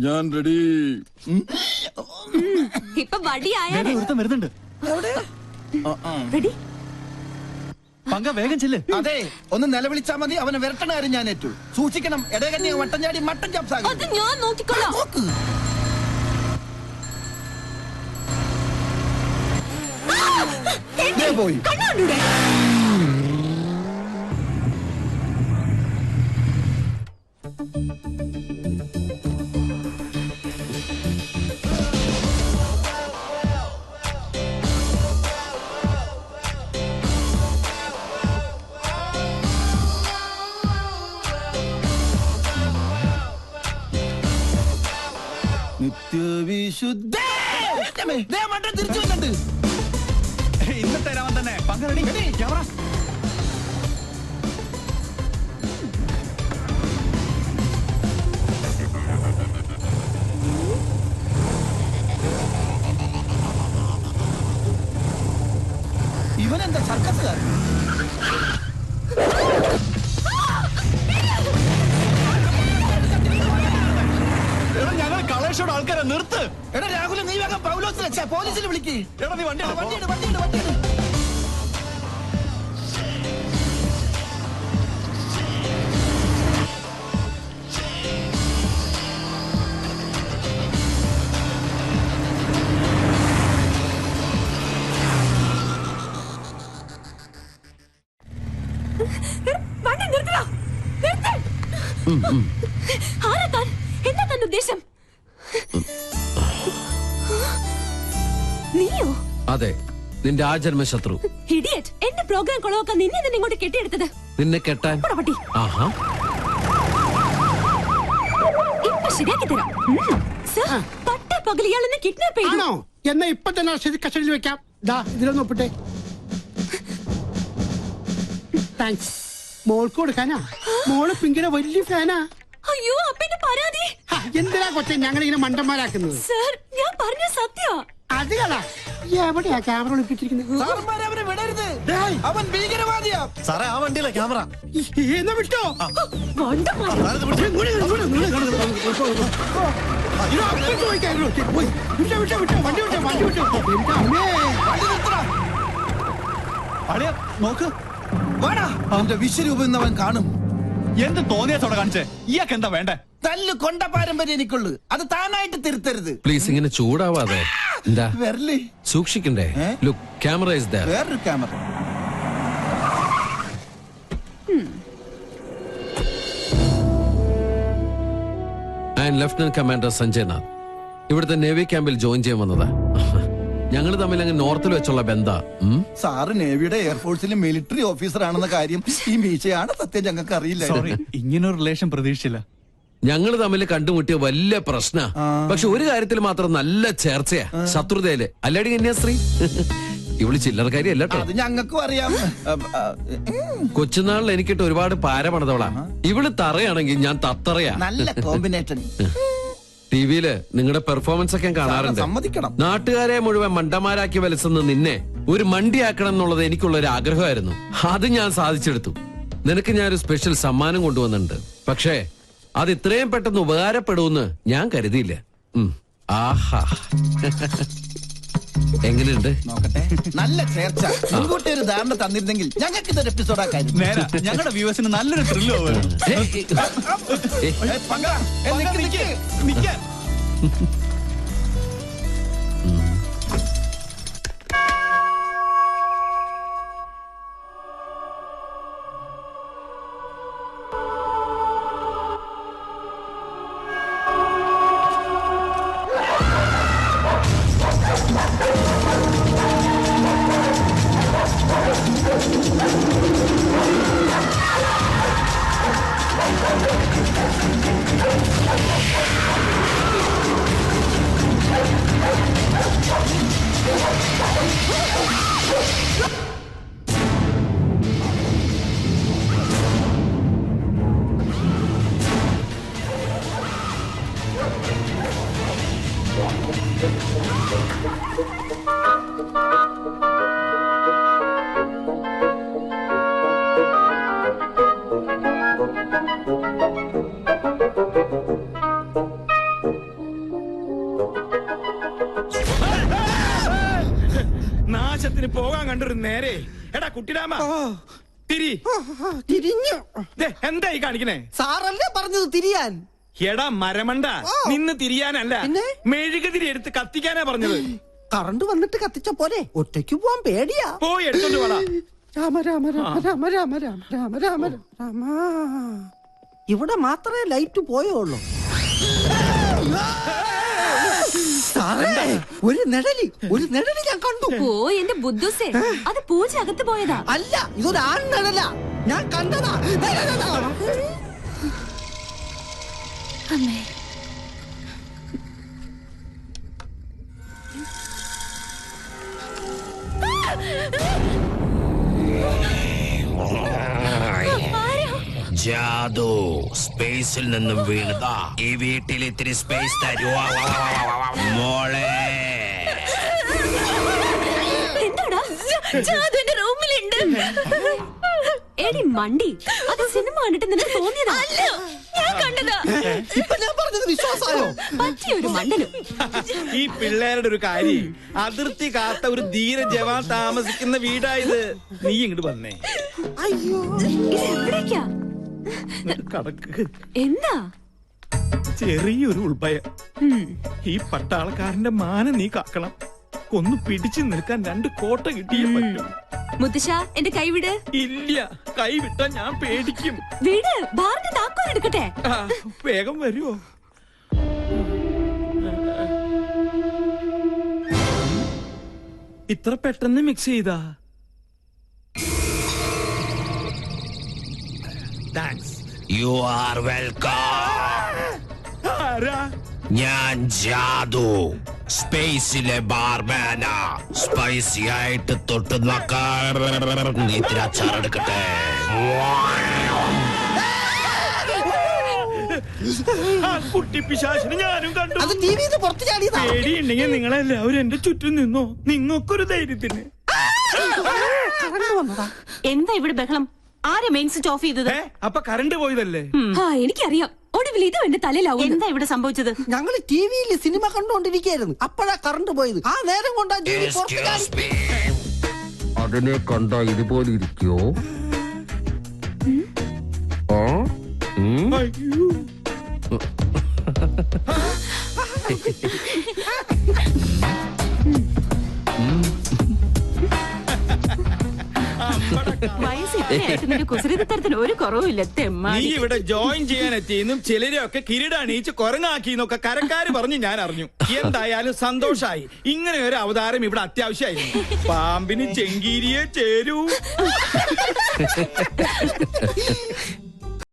ഞാൻ റെഡി. ഇപ്പൊ വടിയായാലേ വരുന്നുണ്ട്. റെഡി പങ്ക വേഗം ചെല്ല്. അതെ, ഒന്ന് നിലവിളിച്ചാ മതി. അവനെ വിരട്ടണ കാര്യം ഞാൻ ഏറ്റു. സൂക്ഷിക്കണം. ഇടകന്യ വട്ടം ചാടി മട്ടൻ ചാപ്സാകും. അത് ഞാൻ നോക്കിക്കൊള്ളാം. പോയി കണ്ണാണ്ടൂടെ നിത്യവിശുദ്ധ മട്ടൻ തിരിച്ചു വന്നിട്ടുണ്ട്. ഇന്നത്തെ രാമൻ തന്നെ. പങ്ക റെഡി. ക്യാമറ. ഇവനെന്താ സർക്കസുകാരൻ? ഞങ്ങൾ കളേഷോട് ആൾക്കാരെ നിർത്ത്. എടാ രാഹുൽ, നീ വേഗം പൗലോസിനെ പോലീസിൽ വിളിക്ക്. എടാ നീ വണ്ടി വണ്ടിയുടെ വണ്ടി നിർത്തടാ. ആരാ താൻ? എന്താ തന്റെ ഉദ്ദേശം? നീയോ? അതെ, നിന്റെ ആജന്മ ശത്രു. ഇഡിയറ്റ്. എന്റെ പ്രോഗ്രാം കൊളവാക്കാൻ നിന്നെ തന്നെ ഇങ്ങോട്ട് കെട്ടിയെടുത്തത്. നിന്നെ കെട്ടാൻ? പട്ടി. ആഹാ, ഇപ്പൊ ശരിയാക്കി തരാം. സർ, പട്ട പകൽ ഇയാളെന്നെ കിഡ്നാപ്പ് ചെയ്തു. എന്നാ ഇപ്പൊ തന്നെ കസ്റ്റഡിയിൽ വെക്കാം. ഇതിലൊന്ന് ഒപ്പിട്ടെ. താങ്ക്സ്. മോൾക്ക് കൊടുക്കാനാ? മോള് പിങ്കിയുടെ വലിയ ഫാനാ. അയ്യോ, അപ്പന്റെ പരാതി. എന്തിനാ കൊച്ചെ ഞങ്ങളിങ്ങനെ മണ്ടന്മാരാക്കുന്നത്? സർ, ഞാൻ പറഞ്ഞ സത്യ. അത് കളാ. എവിടെയാ ക്യാമറ ഒളിപ്പിച്ചിരിക്കുന്നത്? അവനെ വിടരുത്. അവൻ ഭീകരവാദിയാ. സാറേ, ആ വണ്ടിയിലെ ക്യാമറ. എന്നാ വിട്ടോ. അളിയ നോക്ക്. വാടാ, അവന്റെ വിശ്വരൂപം ഇന്ന് അവൻ കാണും. എന്ത് തോന്നിയാത്തോടെ കാണിച്ചേ? ഇയാൾക്ക് എന്താ വേണ്ടേ? തല്ല് കൊണ്ട പാരമ്പര്യം എനിക്കുള്ളു. അത് താനായിട്ട് തിരുത്തരുത്. പ്ലീസ് ഇങ്ങനെ ചൂടാവാതെ. എന്താ വരല്ലേ? സൂക്ഷിക്കണ്ടേ? Look, camera is there. വേറൊരു camera. And lieutenant commander Sanjay Nath ഇവിടുത്തെ നേവി ക്യാമ്പിൽ ജോയിൻ ചെയ്യാൻ വന്നതാ. ഞങ്ങൾ തമ്മിൽ അങ്ങ് നോർത്തിൽ വെച്ചുള്ള ബന്ധാ. സാറ് നേവിയുടെ എയർഫോഴ്സിലെ മിലിറ്ററി ഓഫീസർ ആണെന്ന കാര്യം ഈ മീശയാണ് സത്യം ഞങ്ങൾക്ക് അറിയില്ല. സോറി, ഇങ്ങനൊരു റിലേഷൻ പ്രതീക്ഷിച്ചില്ല. ഞങ്ങൾ തമ്മിൽ കണ്ടുമുട്ടിയ വലിയ പ്രശ്ന. പക്ഷെ ഒരു കാര്യത്തിൽ മാത്രം നല്ല ചേർച്ചയാ, ശത്രുതയില്. അല്ലടി കന്യാസ്ത്രീ, ഇവള് ചില്ലറക്കാരി അല്ല കേട്ടോ. അത് ഞങ്ങൾക്കും അറിയാം. കൊച്ചുനാളിൽ എനിക്കിട്ട് ഒരുപാട് പാര പണിതവളാ. ഇവള് തറയാണെങ്കിൽ ഞാൻ തത്തറയാ. നല്ല കോമ്പിനേഷൻ. ടിവിയില് നിങ്ങളുടെ പെർഫോമൻസ് ഒക്കെ കാണാറുണ്ട്. സമ്മതിക്കണം. നാട്ടുകാരെ മുഴുവൻ മണ്ടന്മാരാക്കി വലിച്ചെന്ന് നിന്നെ ഒരു മണ്ടിയാക്കണം എന്നുള്ളത് എനിക്കുള്ള ഒരു ആഗ്രഹമായിരുന്നു. അത് ഞാൻ സാധിച്ചെടുത്തു. നിനക്ക് ഞാനൊരു സ്പെഷ്യൽ സമ്മാനം കൊണ്ടുവന്നിട്ടുണ്ട്. പക്ഷേ അത് ഇത്രയും പെട്ടെന്ന് ഉപകാരപ്പെടുമെന്ന് ഞാൻ കരുതിയില്ല. ആഹാ, എങ്ങനെയുണ്ട്? നോക്കട്ടെ. നല്ല ചേർച്ച. മുൻകൂട്ടി ഒരു ധാരണ തന്നിരുന്നെങ്കിൽ ഞങ്ങൾക്ക് ഇതൊരു എപ്പിസോഡാക്കായിരുന്നു. നേരാ, ഞങ്ങളുടെ വ്യൂവേഴ്സിന് നല്ലൊരു ത്രില്ലോ. ആവശ്യത്തിന് പോകാൻ കണ്ടൊരു നേരെ. എടാ കുട്ടിരാമ, തിരിഞ്ഞു. എന്തായി കാണിക്കണേ? സാറല്ലേ പറഞ്ഞത് തിരിയാൻ? എടാ മരമണ്ട, നിന്ന് തിരിയാനല്ല, പിന്നെ? മെഴുകുതിരി എടുത്ത് കത്തിക്കാനാ പറഞ്ഞത്. കറണ്ട് വന്നിട്ട് കത്തിച്ച പോലെ ഒറ്റയ്ക്ക് പോവാൻ പേടിയാ. പോയി എടുത്തോണ്ട് പോടാ. രാമ രാമ രാമ രാമ രാമ രാമ രാമ രാമ രാമ. ഇവിടെ മാത്രമേ ലൈറ്റ് പോയുള്ളൂ. സാറേ, ഒരു നിഴലി ഞാൻ കണ്ടു. ഓ എന്റെ ബുദ്ധുസേ, അത് പൂജ അകത്ത് പോയതാ. അല്ല, ഇതൊരു ആൺ നിഴല. ഞാൻ കണ്ടതാ. അമ്മേ, ജാദു സ്പേസിൽ നിന്നും വീണതാ. ഈ വീട്ടിൽ ഇത്തിരി സ്പേസ് തരുവാ മോളെ. എന്താടാ? ജാദു എന്റെ റൂമിലുണ്ട്. എടി മണ്ടി, അത് സിനിമ കണ്ടിട്ട് നിനക്ക് തോന്നിയതാ? അല്ല, ഞാൻ കണ്ടതാ. ഇപ്പൊ ഞാൻ പറഞ്ഞത് വിശ്വാസമായോ? പറ്റിയൊരു മണ്ടനും. ഈ പിള്ളേരുടെ ഒരു കാര്യം, അതിർത്തി കാത്ത ഒരു ധീര ജവാൻ താമസിക്കുന്ന വീടായത്. നീ ഇങ്ങോട്ട് വന്നേ. അയ്യോ, ഇത് എവിടേക്കാ? കടക്ക്. എന്താ? ചെറിയൊരു ഉൾഭയം. ഈ പട്ടാളക്കാരന്റെ മാനം നീ കാക്കണം. ഒന്ന് പിടിച്ചു നിൽക്കാൻ 2 കോട്ട കിട്ടിയേ പറ്റും. മുത്തശ്ശ, എന്റെ കൈവിട്. ഇല്ല, കൈവിട്ടാ ഞാൻ പേടിക്കും. വീട് ബാറിന്റെ താക്കോൽ എടുക്കട്ടെ. വേഗം വരുമോ? ഇത്ര പെട്ടെന്ന് മിക്സ് ചെയ്താ? താങ്ക്സ്. You are welcome. ആരാ? ഞാൻ ജാദു, സ്പേസിലെ ബാർമാനാ. സ്പൈസി ആയിട്ട് തൊട്ട് നോക്കാൻ ഇത്തിരി അച്ചാറെടുക്കട്ടെ. ആ കുട്ടി പിശാചിനെ ഞാനും കണ്ടു. അത് ടിവിന്ന് പുറത്ത് ചാടിയതാ. പേടിയുണ്ടെങ്കിൽ നിങ്ങളെല്ലാവരും എന്റെ ചുറ്റും നിന്നോ. നിങ്ങൾക്കൊരു ധൈര്യത്തിന്. കറണ്ട് വന്നതാ. എന്താ ഇവിടെ ബഹളം? ആരെ മെയിൻ സ്വിച്ച് ഓഫ് ചെയ്തത്? അപ്പൊ കറണ്ട് പോയതല്ലേ? എനിക്കറിയാം. ഒടുവിൽ ഇത് എന്റെ തലയിലാവും. എന്താ ഇവിടെ സംഭവിച്ചത്? ഞങ്ങള് ടിവിയിൽ സിനിമ കണ്ടോണ്ടിരിക്കായിരുന്നു. അപ്പോഴാ കറണ്ട് പോയത്. ആ നേരം കൊണ്ടാ ടിവി പുറത്ത് ചാടി. അതിനെ കണ്ട ഇതുപോലെ ഇരിക്കോ? അയ്യോ. വയസ്സ് ഇത്രയായിട്ട് നിന്റെ കുസൃതിത്തരത്തിന് ഒരു കുറവുമില്ല. നീ തെമ്മാടി. ഇവിടെ ജോയിൻ ചെയ്യാൻ എത്തിയെന്നും ചിലരെയൊക്കെ കിരീടണീച്ച് കൊരങ്ങാക്കിന്നൊക്കെ കരക്കാര് പറഞ്ഞ് ഞാൻ അറിഞ്ഞു. എന്തായാലും സന്തോഷായി. ഇങ്ങനെ ഒരു അവതാരം ഇവിടെ അത്യാവശ്യമായിരുന്നു. പാമ്പിന് ചെങ്കീരിയെ ചേരൂ.